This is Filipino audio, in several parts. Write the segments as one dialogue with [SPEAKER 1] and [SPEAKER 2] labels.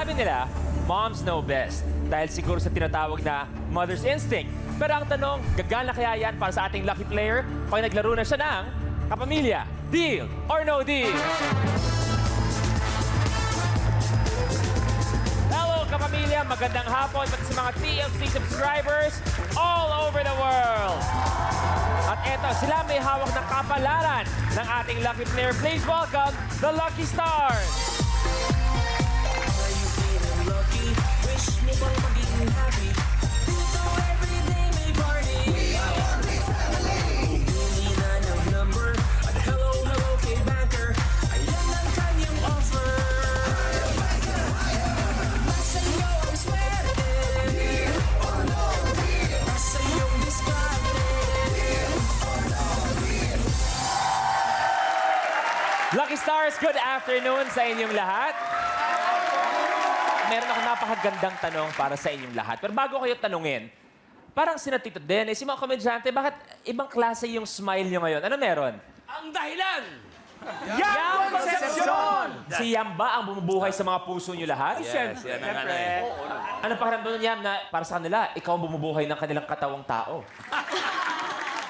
[SPEAKER 1] Sabi nila, moms know best. Dahil siguro sa tinatawag na mother's instinct. Pero ang tanong, gagana kaya yan para sa ating lucky player pag naglaro na siya ng Kapamilya, Deal or No Deal? Hello, Kapamilya! Magandang hapon pati sa mga TFC subscribers all over the world! At eto, sila may hawak ng kapalaran ng ating lucky player. Please welcome the Lucky Stars! Lucky Stars, good afternoon sa inyong lahat. Meron akong napakagandang tanong para sa inyong lahat. Pero bago kayo tanungin, parang sina Tito Dennis, yung mga komedyante, bakit ibang klase yung smile nyo ngayon? Ano meron?
[SPEAKER 2] Ang dahilan!
[SPEAKER 1] Yam Concepcion! Si Yam ba ang bumubuhay sa mga puso nyo lahat?
[SPEAKER 2] Yes, yan ang ano eh.
[SPEAKER 1] Ano pakiramdam ng Yam na para sa kanila, ikaw ang bumubuhay ng kanilang katawang tao?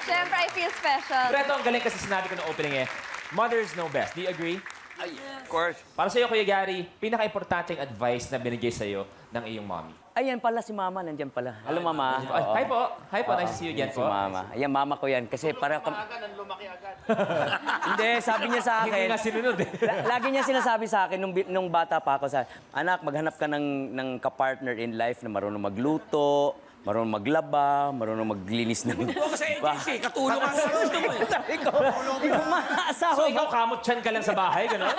[SPEAKER 3] Siyempre, I feel special.
[SPEAKER 1] Pero ito, ang galing kasi sinabi ko ng opening mothers know best. Do you agree?
[SPEAKER 2] Ay, of course.
[SPEAKER 1] Para sa iyo, Kuya Gary, pinaka-importanting advice na binigay sa iyo ng iyong mommy.
[SPEAKER 4] Ayan pala si Mama, nandiyan pala. Hello, Mama.
[SPEAKER 1] Ay, hi po. Hi po. Nice to see you again
[SPEAKER 4] Si
[SPEAKER 1] po.
[SPEAKER 4] Mama. Ayan, Mama ko yan. Kasi para... Hindi, sabi niya sa
[SPEAKER 1] Hindi
[SPEAKER 4] akin...
[SPEAKER 1] nga sinunod eh.
[SPEAKER 4] Lagi niya sinasabi sa akin nung bata pa ako, anak, maghanap ka ng kapartner in life na marunong magluto, marunong maglaba, marunong maglinis ng...
[SPEAKER 2] Huwag sa agency, katulong ang gusto mo eh.
[SPEAKER 4] Sabi ko, ikaw maasawa
[SPEAKER 1] So,
[SPEAKER 4] ba?
[SPEAKER 1] ikaw kamot-chan ka lang sa bahay, gano'n?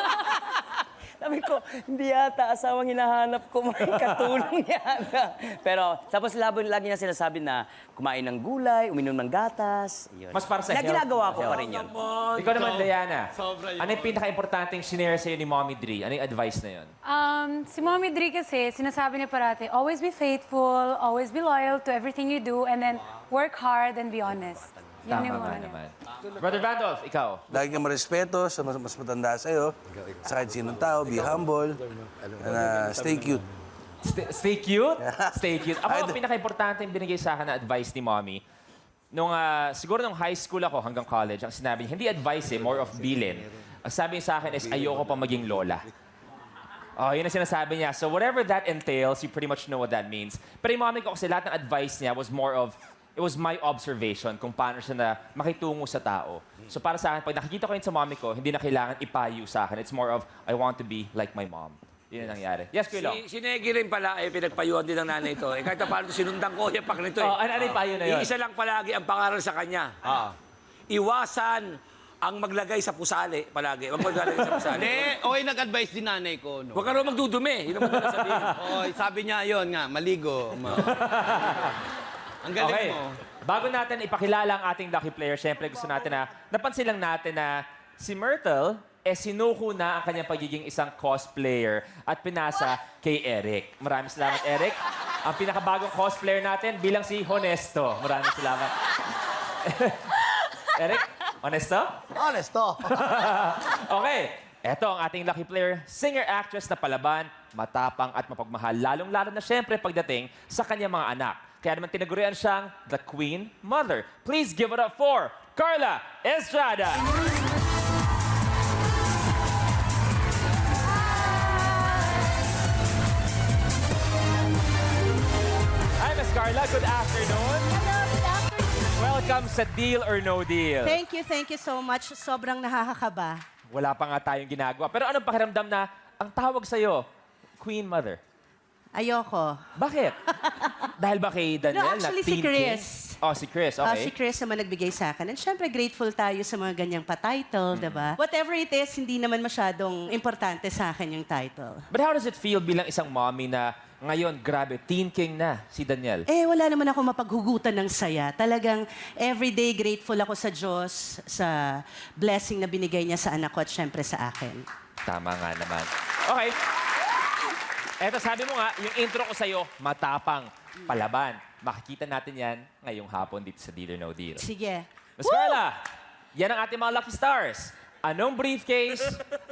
[SPEAKER 4] Sabi ko, hindi yata asawang hinahanap ko, may katulong yata. Pero tapos lagi niya sinasabi na kumain ng gulay, uminom ng gatas. Yun.
[SPEAKER 1] Mas para sa
[SPEAKER 4] Na
[SPEAKER 1] health.
[SPEAKER 4] ginagawa ko pa rin yun.
[SPEAKER 1] Ikaw naman, Diana. Ano yung pinaka-importanting sinare sa iyo ni Mommy Dre? Ano yung advice na yun?
[SPEAKER 5] Si Mommy Dre kasi, sinasabi niya parati, always be faithful, always be loyal to everything you do, and then work hard and be honest. Yun
[SPEAKER 1] Tama
[SPEAKER 5] yung
[SPEAKER 1] nga
[SPEAKER 5] ano niya.
[SPEAKER 1] naman. Brother Vandolph, ikaw.
[SPEAKER 6] Lagi kang marespeto sa mas matanda sa'yo. Sa kahit sinong tao, be humble, and stay cute.
[SPEAKER 1] Stay cute? Stay cute. Ako, ang pinaka-importante yung binigay sa akin na advice ni Mommy, siguro nung high school ako hanggang college, ang sinabi niya, hindi advice more of bilin. Ang sabi niya sa akin is, ayoko pa maging lola. Oh, yun ang sinasabi niya. So whatever that entails, you pretty much know what that means. Pero yung mommy ko kasi lahat ng advice niya was more of, it was my observation kung paano siya na makitungo sa tao. So para sa akin, pag nakikita ko yun sa mommy ko, hindi na kailangan ipayo sa akin. It's more of, I want to be like my mom. Yun ang nangyari. Yes, Kuya Long.
[SPEAKER 2] Si Negi rin pala, pinagpayuhan din ng nanay ito. Kahit na paano sinundan ko, yung pak nito eh.
[SPEAKER 1] Oh, ano yung payo na yun?
[SPEAKER 2] Iisa lang palagi ang pangaral sa kanya. Iwasan ang maglagay sa pusali palagi. Huwag maglagay sa pusali.
[SPEAKER 7] Hindi, okay, nag-advise din nanay ko. No?
[SPEAKER 2] Huwag ka naman magdudumi. Yun ang madalas sabihin.
[SPEAKER 7] Okay, sabi niya yun nga, maligo. Ang galing
[SPEAKER 1] Okay.
[SPEAKER 7] mo.
[SPEAKER 1] Bago natin ipakilala ang ating lucky player, syempre gusto natin na, napansin lang natin na si Myrtle, sinuko na ang kanyang pagiging isang cosplayer at pinasa kay Eric. Maraming salamat, Eric. Ang pinakabagong cosplayer natin bilang si Honesto. Maraming salamat. Eric, Honesto?
[SPEAKER 6] Honesto!
[SPEAKER 1] Okay. Eto ang ating lucky player, singer-actress na palaban, matapang at mapagmahal, lalong-lalo na syempre pagdating sa kanyang mga anak. Kaya naman tinagurian siyang The Queen Mother. Please give it up for Carla Estrada. Hi, Miss Carla. Good afternoon.
[SPEAKER 8] Hello, good afternoon.
[SPEAKER 1] Welcome sa Deal or No Deal.
[SPEAKER 8] Thank you so much. Sobrang nakakakaba.
[SPEAKER 1] Wala pa nga tayong ginagawa. Pero anong pakiramdam na ang tawag sa'yo, Queen Mother?
[SPEAKER 8] Ayoko.
[SPEAKER 1] Bakit? Dahil ba kay Daniel
[SPEAKER 8] No, actually,
[SPEAKER 1] na
[SPEAKER 8] si
[SPEAKER 1] Teen
[SPEAKER 8] Chris.
[SPEAKER 1] King? Oh, si Chris. Okay.
[SPEAKER 8] Si Chris naman nagbigay sa akin. And syempre, grateful tayo sa mga ganyang pa-title, diba? Whatever it is, hindi naman masyadong importante sa akin yung title.
[SPEAKER 1] But how does it feel bilang isang mommy na ngayon, grabe, Teen King na si Daniel?
[SPEAKER 8] Wala naman ako mapaghugutan ng saya. Talagang everyday grateful ako sa Diyos, sa blessing na binigay niya sa anak ko at syempre sa akin.
[SPEAKER 1] Tama nga naman. Okay. Eto, sabi mo nga, yung intro ko sa'yo, matapang, palaban. Makikita natin yan ngayong hapon dito sa Deal or No Deal.
[SPEAKER 8] Sige.
[SPEAKER 1] Miss Carla, yan ang ating mga lucky stars. Anong briefcase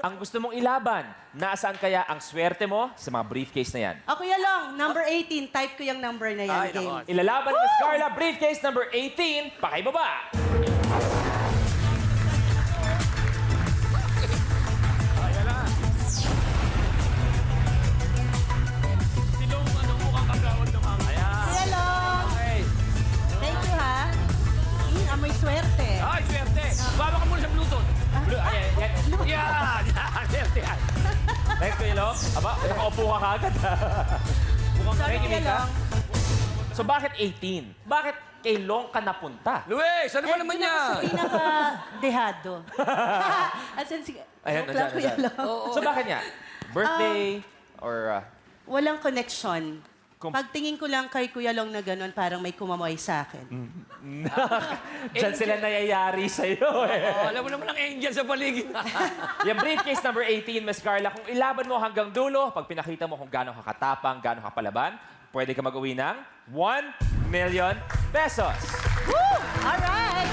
[SPEAKER 1] ang gusto mong ilaban? Nasaan kaya ang swerte mo sa mga briefcase na yan?
[SPEAKER 8] O, Kuya Long, number 18. Type ko yung number na yan.
[SPEAKER 2] Ay,
[SPEAKER 8] Game.
[SPEAKER 2] nako.
[SPEAKER 1] Ilalaban ni Miss Carla, briefcase number 18, pakibaba!
[SPEAKER 8] Kuya Long, thank you ha. Amoy swerte.
[SPEAKER 2] Ay, swerte! Bawa ka muna sa Bluetooth.
[SPEAKER 1] Yan.
[SPEAKER 2] Yan! Swerte yan.
[SPEAKER 1] Thanks, Kuya Long. Aba, nakaupo ka kagad.
[SPEAKER 8] Sorry,
[SPEAKER 1] Thank you,
[SPEAKER 8] Kuya
[SPEAKER 1] Mika.
[SPEAKER 8] Long.
[SPEAKER 1] So bakit 18? Bakit kay Long ka napunta?
[SPEAKER 2] Luis, ano ba naman
[SPEAKER 8] Doon ako sa
[SPEAKER 2] yan?
[SPEAKER 8] pinaka-dehado. As in,
[SPEAKER 1] Ayan,
[SPEAKER 8] joke lang,
[SPEAKER 1] nandiyan,
[SPEAKER 8] Kuya
[SPEAKER 1] nandiyan.
[SPEAKER 8] Long.
[SPEAKER 1] So bakit nga? Birthday or...
[SPEAKER 8] Walang connection.
[SPEAKER 1] Kum-
[SPEAKER 8] Pagtingin ko lang kay Kuya Long na gano'n, parang may kumamoy sa akin.
[SPEAKER 1] Diyan sila nayayari sa'yo eh.
[SPEAKER 2] Oh, alam mo naman ang angel sa paligid.
[SPEAKER 1] Yung briefcase number 18, Miss Carla, kung ilaban mo hanggang dulo, pag pinakita mo kung gaano ka katapang, gaano ka palaban, pwede ka mag-uwi ng 1 million pesos.
[SPEAKER 8] Woo! Alright!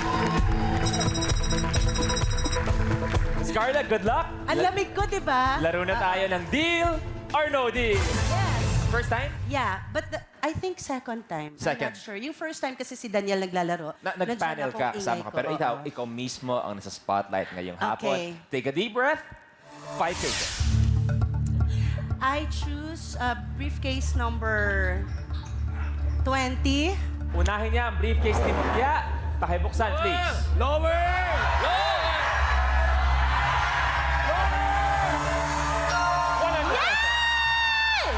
[SPEAKER 1] Miss Carla, good luck.
[SPEAKER 8] Ang lamig ko, di ba?
[SPEAKER 1] Laro na tayo ng deal or no deal.
[SPEAKER 8] Yes.
[SPEAKER 1] First time?
[SPEAKER 8] Yeah, but I think second time.
[SPEAKER 1] Second.
[SPEAKER 8] I'm not sure. Yung first time kasi si Daniel naglalaro.
[SPEAKER 1] Nag-panel
[SPEAKER 8] Nandiyan
[SPEAKER 1] ka,
[SPEAKER 8] akong
[SPEAKER 1] kasama
[SPEAKER 8] ingay
[SPEAKER 1] ka.
[SPEAKER 8] ko,
[SPEAKER 1] Pero
[SPEAKER 8] oo.
[SPEAKER 1] ikaw mismo ang nasa spotlight ngayong hapon.
[SPEAKER 8] Okay.
[SPEAKER 1] Take a deep breath. 5 cases.
[SPEAKER 8] I choose briefcase number 20.
[SPEAKER 1] Unahin niya ang briefcase ni Mutya. Pakibuksan, please.
[SPEAKER 2] Lower! Lower!
[SPEAKER 1] 100 pesos.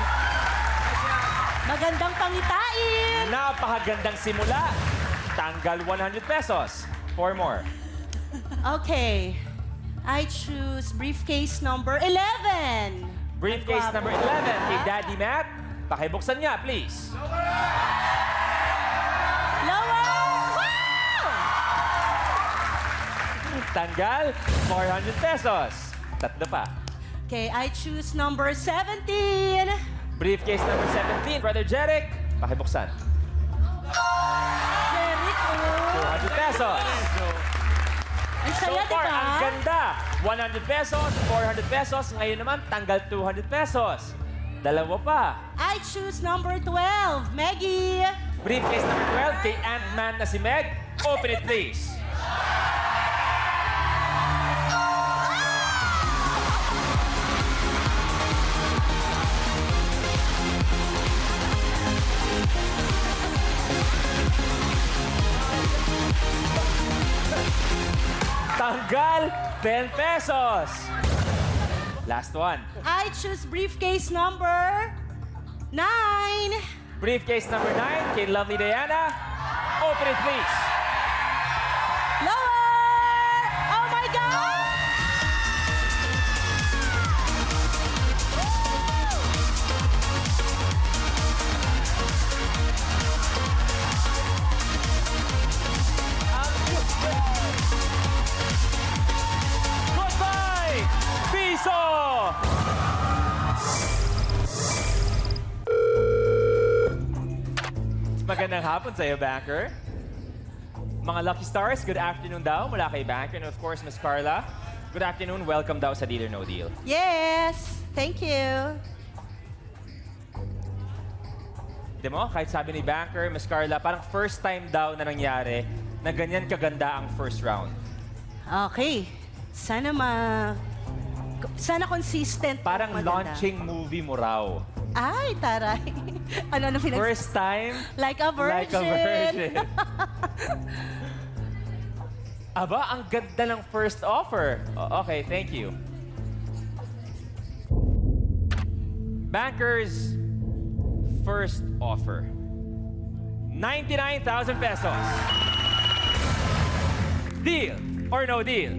[SPEAKER 8] Magandang pangitain!
[SPEAKER 1] Napakagandang simula. Tanggal 100 pesos. 4 more.
[SPEAKER 8] Okay. I choose briefcase number 11.
[SPEAKER 1] Briefcase
[SPEAKER 8] Ang
[SPEAKER 1] number
[SPEAKER 8] gwapo.
[SPEAKER 1] 11 kay Daddy Matt. Pakibuksan niya, please.
[SPEAKER 8] Lower! Wow!
[SPEAKER 1] Tanggal 400 pesos. Tatlo pa.
[SPEAKER 8] Okay, I choose number 17.
[SPEAKER 1] Briefcase number 17, Brother Jeric. Pakibuksan.
[SPEAKER 8] Jeric, oh.
[SPEAKER 1] 200 pesos.
[SPEAKER 8] Ang
[SPEAKER 1] So
[SPEAKER 8] saya,
[SPEAKER 1] far,
[SPEAKER 8] diba?
[SPEAKER 1] ang ganda. 100 pesos, 400 pesos. Ngayon naman, tanggal 200 pesos. Dalawa pa.
[SPEAKER 8] I choose number 12. Maggie!
[SPEAKER 1] Briefcase number 12 kay Ant-Man na si Meg. Open it, please. Tanggal 10 pesos. Last one.
[SPEAKER 8] I choose briefcase number 9.
[SPEAKER 1] Briefcase number 9 kay Lovely Diana. Open it, please.
[SPEAKER 8] Lower! Oh my God!
[SPEAKER 1] Goodbye, Piso! Magandang hapon sa iyo, Banker. Mga Lucky Stars, good afternoon daw mula kay Banker. And of course, Miss Carla, good afternoon. Welcome daw sa Deal or No Deal.
[SPEAKER 8] Yes! Thank you.
[SPEAKER 1] Di mo, kahit sabi ni Banker, Miss Carla, parang first time daw na nangyari na ganyan kaganda ang first round.
[SPEAKER 8] Okay. Sana consistent.
[SPEAKER 1] Parang
[SPEAKER 8] Maganda.
[SPEAKER 1] launching movie mo raw.
[SPEAKER 8] Ay, taray. ano pinag...
[SPEAKER 1] First time,
[SPEAKER 8] Like a virgin.
[SPEAKER 1] like a virgin. Aba, ang ganda ng first offer. Okay, thank you. Banker's first offer. 99,000 pesos. Deal or no deal?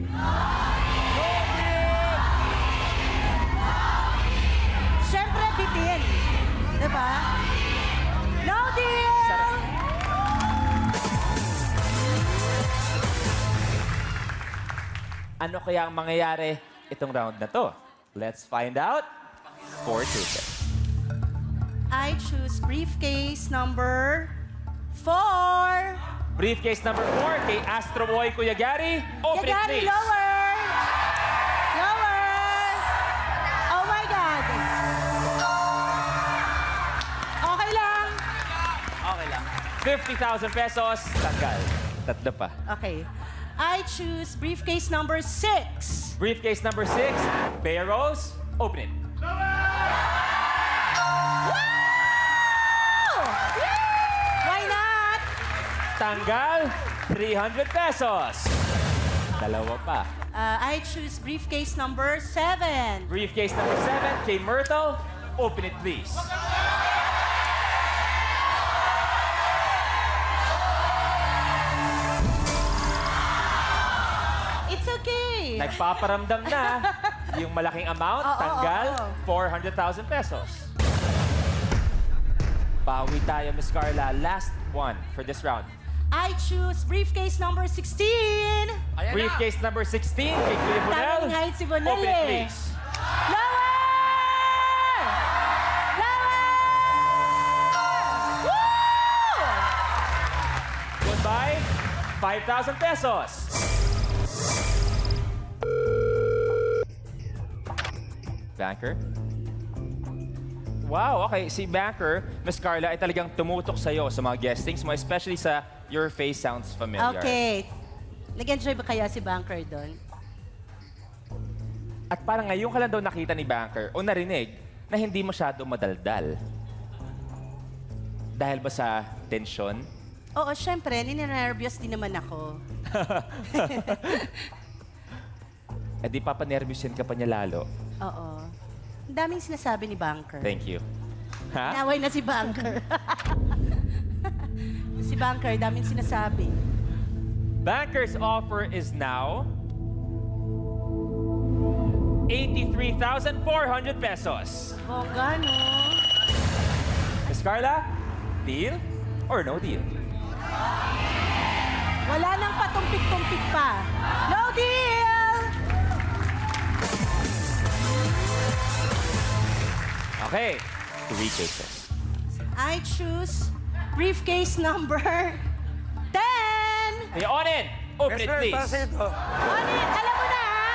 [SPEAKER 8] Siyempre, bitin. Diba? No deal!
[SPEAKER 1] Sarap. Ano kaya ang mangyayari itong round na to? Let's find out. 4 tickets.
[SPEAKER 8] I choose briefcase number 4.
[SPEAKER 1] Briefcase number 4 kay Astro Boy Kuya Gary. Open it,
[SPEAKER 8] Yagari,
[SPEAKER 1] please.
[SPEAKER 8] lower!
[SPEAKER 1] 3,000 pesos. Tanggal. Tatlo pa.
[SPEAKER 8] Okay. I choose briefcase number 6.
[SPEAKER 1] Briefcase number 6. Bea Rose, open it.
[SPEAKER 8] Why not?
[SPEAKER 1] Tanggal, 300 pesos. Dalawa pa.
[SPEAKER 8] I choose briefcase number 7.
[SPEAKER 1] Briefcase number 7, Kay Myrtle, open it please.
[SPEAKER 8] It's okay.
[SPEAKER 1] Nagpaparamdam na yung malaking amount.
[SPEAKER 8] Oo,
[SPEAKER 1] Tanggal,
[SPEAKER 8] oo.
[SPEAKER 1] 400,000 pesos. Bawi tayo, Miss Carla. Last one for this round.
[SPEAKER 8] I choose briefcase number 16.
[SPEAKER 2] Ayan
[SPEAKER 1] Briefcase number 16, kay Kuya Bonel.
[SPEAKER 8] Daming height si Bonel
[SPEAKER 1] Open it
[SPEAKER 8] eh.
[SPEAKER 1] please.
[SPEAKER 8] Lower! Lower! Woo!
[SPEAKER 1] Goodbye, 5,000 pesos. Banker? Wow, okay. Si Banker, Miss Carla, ay talagang tumutok sa'yo sa mga guestings mo, especially sa Your Face Sounds Familiar.
[SPEAKER 8] Okay. Nag-enjoy ba kaya si Banker doon?
[SPEAKER 1] At parang ngayon ka lang daw nakita ni Banker o narinig na hindi masyado madaldal. Dahil ba sa tensyon?
[SPEAKER 8] Oo, syempre. Ninenervyos din naman ako.
[SPEAKER 1] Eh di papanervyusin ka pa niya lalo.
[SPEAKER 8] Oo. Ang daming sinasabi ni Banker.
[SPEAKER 1] Thank you. Ha?
[SPEAKER 8] Naway na si Banker. Si Banker, daming sinasabi.
[SPEAKER 1] Banker's offer is now 83,400 pesos.
[SPEAKER 8] Bongga, no?
[SPEAKER 1] Miss Carla, deal or no deal?
[SPEAKER 8] Wala nang patumpik-tumpik pa. No deal!
[SPEAKER 1] Okay, 3 cases.
[SPEAKER 8] I choose briefcase number 10.
[SPEAKER 1] Hey, Onin, open it please.
[SPEAKER 4] ito.
[SPEAKER 8] Onin, alam mo na, ha?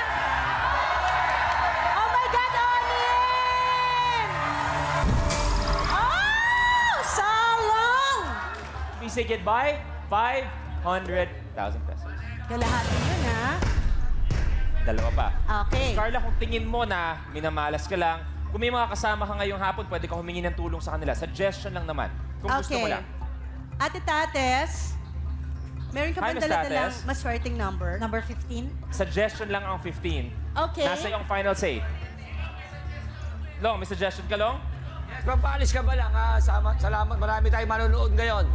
[SPEAKER 8] Oh my God, Onin! Oh, so long!
[SPEAKER 1] We say goodbye, 500,000 pesos.
[SPEAKER 8] Kalahati yun, ha?
[SPEAKER 1] Dalawa pa.
[SPEAKER 8] Okay.
[SPEAKER 1] Carla, kung tingin mo na minamalas ka lang, kung may mga kasama ka ngayong hapon, pwede kang humingi ng tulong sa kanila. Suggestion lang naman, kung gusto mo lang.
[SPEAKER 8] Ate Tates, meron ka
[SPEAKER 1] Hi,
[SPEAKER 8] bang
[SPEAKER 1] Miss
[SPEAKER 8] dala-dalang
[SPEAKER 1] Tates.
[SPEAKER 8] maswerteng number? Number 15?
[SPEAKER 1] Suggestion lang ang 15.
[SPEAKER 8] Okay.
[SPEAKER 1] Nasa yung final say. Long, may suggestion ka, Long?
[SPEAKER 2] Yes, pampalis ka ba lang, ha? Salamat, marami tayong manonood ngayon.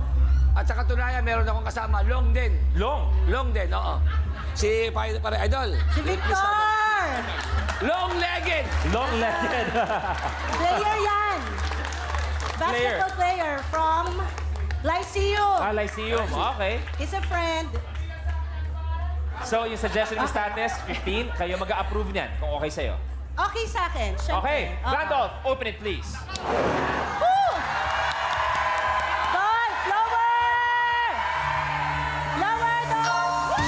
[SPEAKER 2] At sa katunayan, meron akong kasama, Long din.
[SPEAKER 1] Long!
[SPEAKER 2] Long din, oo. Si pare Idol.
[SPEAKER 8] Si Victor!
[SPEAKER 2] Long-legged!
[SPEAKER 1] Long-legged.
[SPEAKER 8] Player yan! Basketball player from Lyceum.
[SPEAKER 1] Lyceum. Okay.
[SPEAKER 8] He's a friend.
[SPEAKER 1] So, yung suggestion ni Status, 15. Kayo mag-a-approve niyan kung okay sa'yo.
[SPEAKER 8] Okay sa akin, syempre.
[SPEAKER 1] Okay.
[SPEAKER 8] Oo.
[SPEAKER 1] Randolph, open it please.
[SPEAKER 8] Woo! Dolph, lower! Lower, Dolph!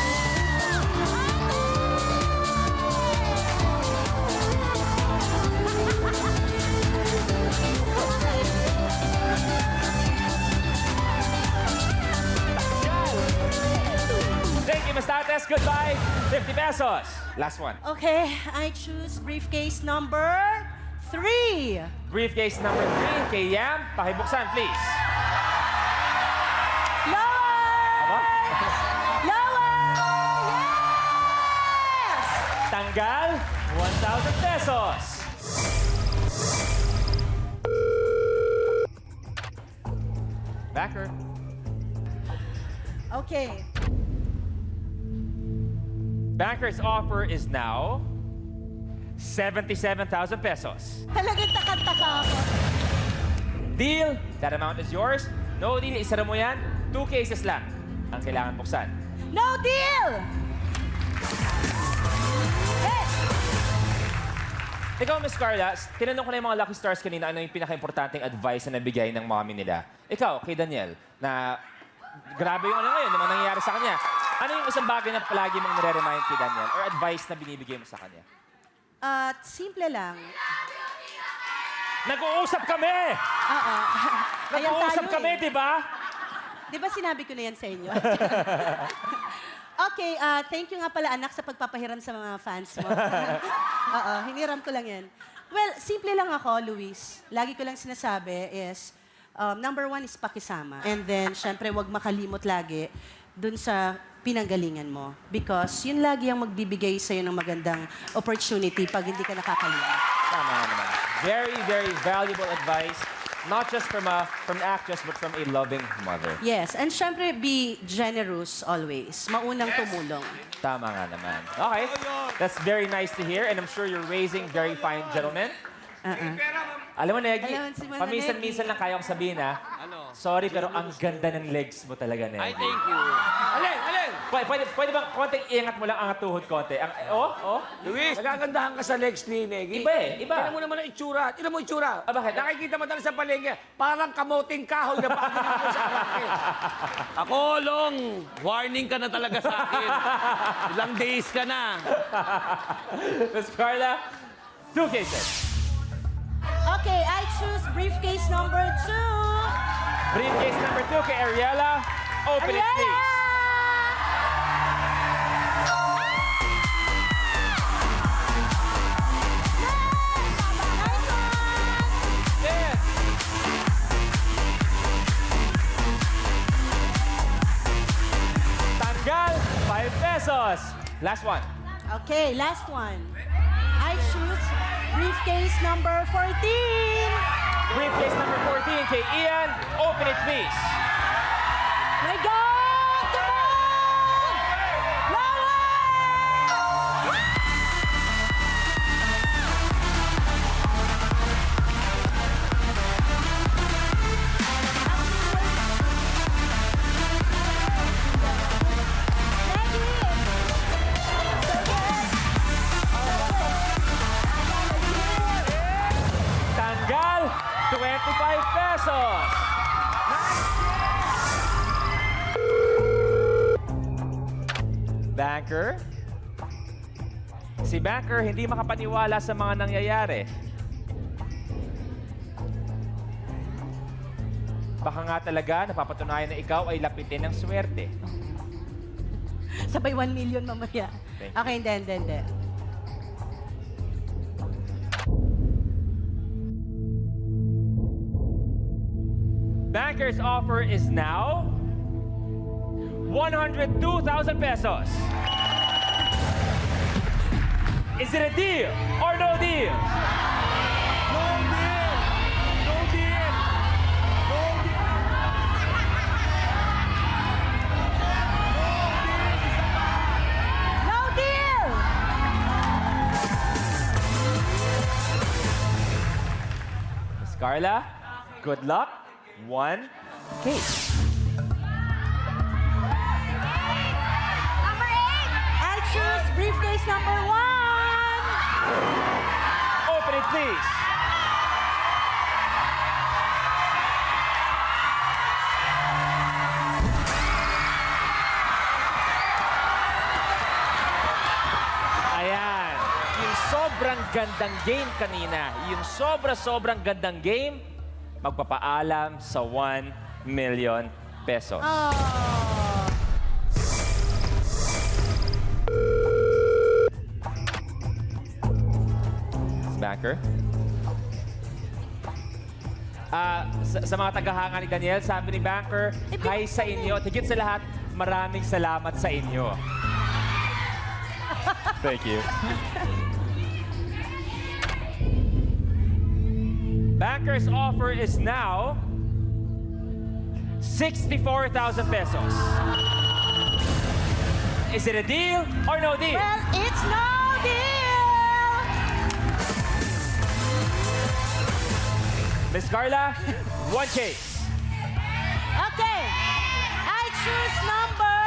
[SPEAKER 1] Thank you, Miss Status. Goodbye. 50 pesos. Last one.
[SPEAKER 8] Okay, I choose briefcase number 3.
[SPEAKER 1] Briefcase number 3, kay Yam. Pakibuksan, please.
[SPEAKER 8] Lower!
[SPEAKER 1] Aba?
[SPEAKER 8] Lower! Yes!
[SPEAKER 1] Tanggal, 1,000 pesos. Backer.
[SPEAKER 8] Okay.
[SPEAKER 1] Banker's offer is now 77,000 pesos.
[SPEAKER 8] Talagang takot-taka ako.
[SPEAKER 1] Deal, that amount is yours. No deal, isara mo yan. 2 cases lang ang kailangan buksan.
[SPEAKER 8] No deal! Hey!
[SPEAKER 1] Ikaw, Miss Carla, tinanong ko na yung mga Lucky Stars kanina ano yung pinaka-importanting advice na nabigay ng mommy nila. Ikaw, kay Daniel, na grabe yung ano ngayon, yung mga nangyayari sa kanya. Ano yung isang bagay na palagi mong nire-remind kay Daniel or advice na binibigay mo sa kanya?
[SPEAKER 8] At simple lang.
[SPEAKER 1] Nag-uusap kami!
[SPEAKER 8] Oo. Ayan
[SPEAKER 1] Nag-uusap
[SPEAKER 8] tayo
[SPEAKER 1] kami,
[SPEAKER 8] eh.
[SPEAKER 1] di ba?
[SPEAKER 8] Di ba sinabi ko na yan sa inyo? Okay, thank you nga pala anak sa pagpapahiram sa mga fans mo. Oo, hiniram ko lang yan. Well, simple lang ako, Luis. Lagi ko lang sinasabi is, number one is pakisama. And then, syempre, wag makalimot lagi dun sa pinanggalingan mo. Because yun lagi ang magbibigay sa'yo ng magandang opportunity pag hindi ka nakakalimot.
[SPEAKER 1] Tama nga naman. Very, very valuable advice. Not just from an actress, but from a loving mother.
[SPEAKER 8] Yes, and syempre, be generous always. Maunang tumulong.
[SPEAKER 1] Tama nga naman. Okay. That's very nice to hear. And I'm sure you're raising very fine gentlemen. Alam mo, Negi,
[SPEAKER 8] Alam mo, si Mona
[SPEAKER 1] paminsan-minsan lang kaya kong sabihin, ha?
[SPEAKER 7] Ano?
[SPEAKER 1] Sorry, pero ang ganda ng legs mo talaga, Negi.
[SPEAKER 7] Ay, thank you.
[SPEAKER 2] Alin, alin!
[SPEAKER 1] Pwede bang konting iangat mo lang ang tuhod konti?
[SPEAKER 2] Luis, nagagandahan ka sa legs ni Negi.
[SPEAKER 1] Iba eh, iba.
[SPEAKER 2] Tignan mo naman ang itsura. Tignan mo ang itsura.
[SPEAKER 1] Ah, bakit?
[SPEAKER 2] Nakikita mo talaga sa palengke. Parang kamoting kahoy na paano mo sa arake.
[SPEAKER 7] Ako, Long, warning ka na talaga sa akin. Ilang days ka na.
[SPEAKER 1] Miss Carla, 2 cases.
[SPEAKER 8] Okay, I choose briefcase number 2.
[SPEAKER 1] Briefcase number 2 kay Ariela. Open it, please. Yes. Tanggal, 5 pesos. Last one.
[SPEAKER 8] Okay, last one. I choose briefcase number 14.
[SPEAKER 1] Briefcase number 14 kay Ian. Open it, please.
[SPEAKER 8] My God! Come on! Lower!
[SPEAKER 1] Tanggal, 25 pesos. Banker? Si Banker hindi makapaniwala sa mga nangyayari. Baka nga talaga napapatunayan na ikaw ay lapitin ng swerte.
[SPEAKER 8] Sabay 1 million mamaya.
[SPEAKER 1] Thank you.
[SPEAKER 8] Okay, hindi.
[SPEAKER 1] Banker's offer is now 102,000 pesos. Is it a deal or no deal?
[SPEAKER 2] No deal! No deal! No deal!
[SPEAKER 8] No deal!
[SPEAKER 1] Miss Carla, good luck. 1 case.
[SPEAKER 3] Number 8!
[SPEAKER 8] I choose briefcase number 1.
[SPEAKER 1] Open it, please. Ayan. Yung sobrang gandang game kanina, yung sobrang gandang game, magpapaalam sa 1 million pesos.
[SPEAKER 8] Oh.
[SPEAKER 1] Banker? Sa mga tagahanga ni Daniel, sabi ni Banker, hi sa inyo. At higit sa lahat, maraming salamat sa inyo. Thank you. Banker's offer is now 64,000 pesos. Is it a deal or no deal?
[SPEAKER 8] Well, it's no deal!
[SPEAKER 1] Miss Carla, 1 case.
[SPEAKER 8] Okay. I choose number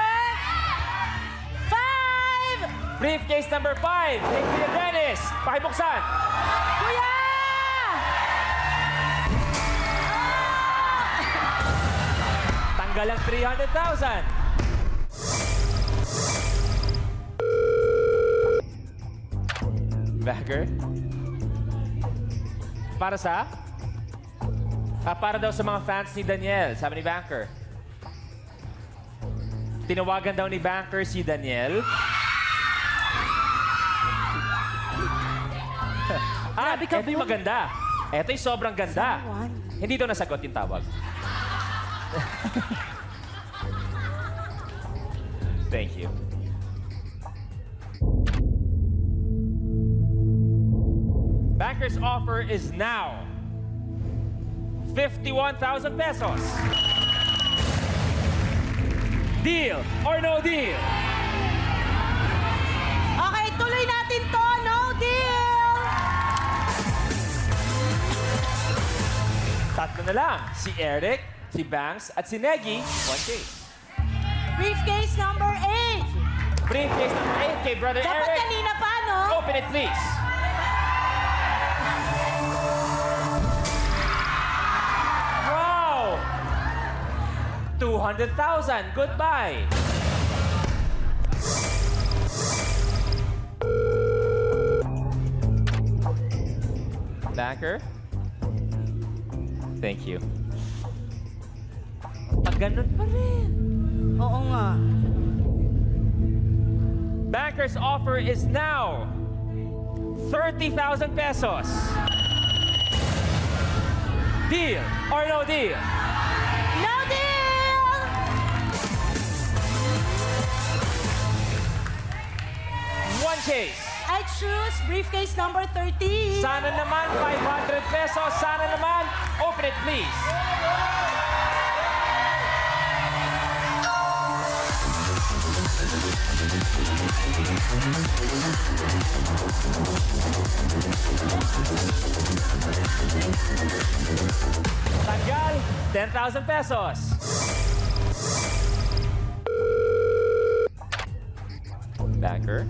[SPEAKER 8] 5.
[SPEAKER 1] Briefcase number 5. Kay Kuya Dennis. Pakibuksan.
[SPEAKER 8] Kuya!
[SPEAKER 1] Tanggal ang 300,000. Banker? Para sa? Para daw sa mga fans ni Daniel, sabi ni Banker. Tinawagan daw ni banker si Daniel.
[SPEAKER 8] Grabe ka,
[SPEAKER 1] ito yung
[SPEAKER 8] Boom.
[SPEAKER 1] maganda. Ito yung sobrang ganda.
[SPEAKER 8] Someone.
[SPEAKER 1] Hindi daw nasagot yung tawag. Thank you. Banker's offer is now 51,000 pesos. Deal or no deal?
[SPEAKER 8] Okay, tuloy natin to. No deal!
[SPEAKER 1] Tatlo na lang. Si Eric, si Banks, at si Negi. 1K.
[SPEAKER 8] Briefcase number 8.
[SPEAKER 1] Briefcase number 8 kay Brother
[SPEAKER 8] Dapat
[SPEAKER 1] Eric.
[SPEAKER 8] kanina pa, no?
[SPEAKER 1] Open it, please. Wow! 200,000. Goodbye. Banker? Thank you. Pag ganun pa rin.
[SPEAKER 8] Oo nga.
[SPEAKER 1] Banker's offer is now 30,000 pesos. Deal or no deal?
[SPEAKER 8] No deal!
[SPEAKER 1] One case.
[SPEAKER 8] I choose briefcase number 13.
[SPEAKER 1] Sana naman 500 pesos. Sana naman. Open it, please. Tanggal, 10,000 pesos. Banker.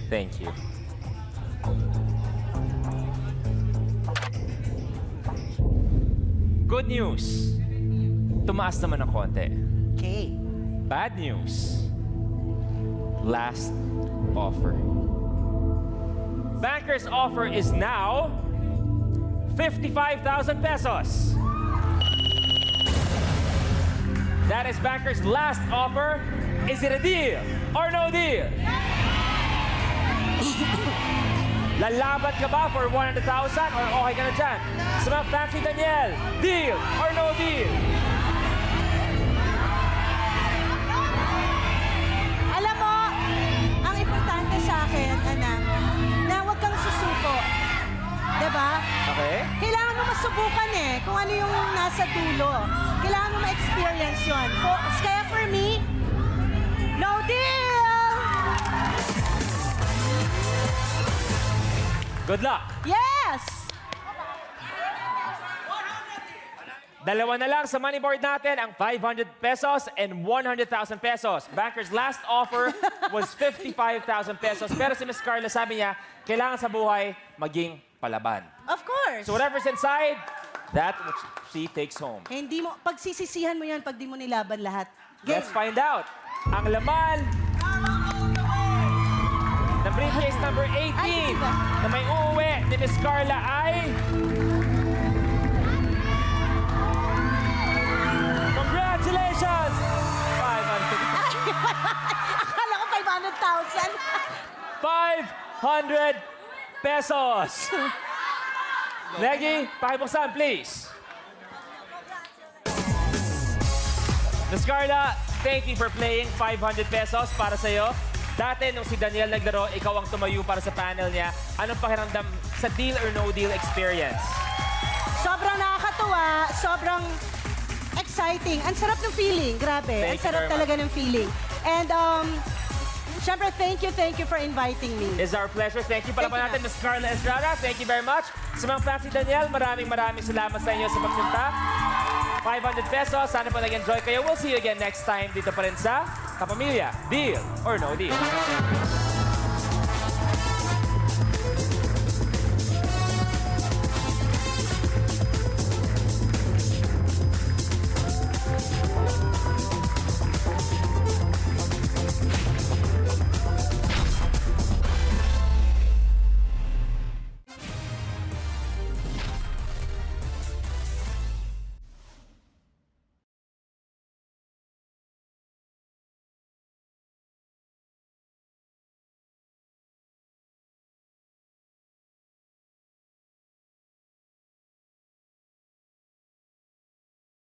[SPEAKER 1] Thank you. Good news. Tumaas naman ng konti.
[SPEAKER 8] Okay.
[SPEAKER 1] Bad news. Last offer. Banker's offer is now 55,000 pesos. That is Banker's last offer. Is it a deal or no deal? Lalaban ka ba for 100,000 or okay ka na dyan? Sa mga fancy Daniel, deal or no deal?
[SPEAKER 8] Alam mo, ang importante sa akin, anak, na huwag kang susuko. Diba?
[SPEAKER 1] Okay.
[SPEAKER 8] Kailangan mo masubukan kung ano yung nasa dulo. Kailangan mo ma-experience yun. Kaya for me, no deal!
[SPEAKER 1] Good luck.
[SPEAKER 8] Yes!
[SPEAKER 1] Dalawa na lang sa money board natin, ang 500 pesos and 100,000 pesos. Banker's last offer was 55,000 pesos. Pero si Miss Carla sabi niya, kailangan sa buhay maging palaban.
[SPEAKER 8] Of course.
[SPEAKER 1] So whatever's inside, that which she takes home.
[SPEAKER 8] Hindi mo, pagsisisihan mo yan pag di mo nilaban lahat. Game.
[SPEAKER 1] Let's find out. Ang laman ng briefcase number 18
[SPEAKER 8] Ay, diba?
[SPEAKER 1] na may uuwi ni Miss Carla ay... Congratulations! 500.
[SPEAKER 8] Akala ko 500,000.
[SPEAKER 1] 500 pesos. Negi, pakibuksan, please. Miss Carla, thank you for playing 500 pesos para sa'yo. Dati, nung si Daniel naglaro, ikaw ang tumayo para sa panel niya. Anong pakiramdam sa deal or no deal experience?
[SPEAKER 8] Sobrang nakakatuwa, sobrang exciting. Ang sarap ng feeling, grabe.
[SPEAKER 1] Thank
[SPEAKER 8] Ang
[SPEAKER 1] you
[SPEAKER 8] sarap
[SPEAKER 1] very
[SPEAKER 8] talaga ng feeling. And, syempre, thank you for inviting me.
[SPEAKER 1] It's our pleasure. Thank you pala
[SPEAKER 8] Thank you,
[SPEAKER 1] natin, Miss Carla Estrada. Thank you very much. Sa mga fans ni Daniel, maraming salamat sa inyo sa pagpunta. 500 pesos. Sana po nag-enjoy kayo. We'll see you again next time dito pa rin sa Kapamilya. Deal or no deal?